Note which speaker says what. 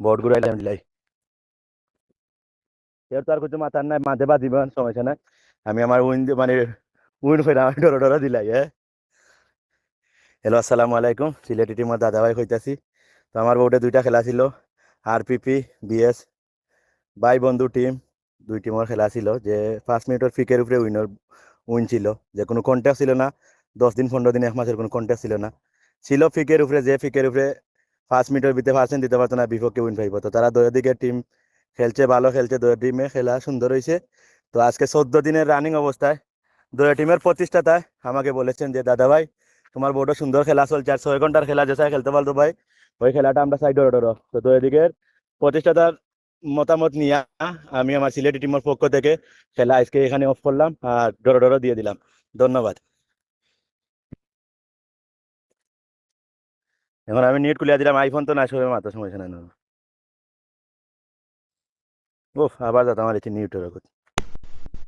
Speaker 1: board ঘুরাইলাম দিলাই এর তো আর কিছু মাথার নাই মাঝে বা দিবেন সমস্যা নাই আমি আমার মানে উইন ফেরা আমি ডরো ডরো দিলাই হ্যালো আসসালামু আলাইকুম সিলেটি টিমের দাদাভাই কইতাছি তো আমার বোর্ডে দুইটা খেলা ছিল আরপিপি বিএস ভাই বন্ধু টিম দুই টিমের খেলা ছিল যে 5 মিনিটের ফিকের উপরে উইন ছিল যে কোনো কন্টেস্ট ছিল না 10 দিন 15 দিন 1 মাসের কোনো কন্টেস্ট ছিল না ছিল ফিকের উপরে যে ফিকের উপরে 5 মিনিটের ভিতরে পার্সেন্ট দিতে পারতো না বিপক্ষে উইন পাইব তো তারা দুই দিকের টিম খেলছে ভালো খেলছে দুই টিমে খেলা সুন্দর হয়েছে তো আজকে 14 দিনের রানিং অবস্থায় দুই টিমের প্রতিষ্ঠাতায় আমাকে বলেছেন যে দাদা ভাই তোমার বড় সুন্দর খেলা চলছে আর 6 ঘন্টার খেলা যে খেলতে পারতো ভাই ওই খেলাটা আমরা সাইড ডরো ডরো তো দুই দিকের প্রতিষ্ঠাতার মতামত নিয়ে আমি আমার সিলেটি টিমের পক্ষ থেকে খেলা আজকে এখানে অফ করলাম আর ডরো ডরো দিয়ে দিলাম ধন্যবাদ এখন আমি নেট খুলে দিলাম আইফোন তো না সবে মাত্র সমস্যা নাই ও আবার দাদা আমার এসে নিউটের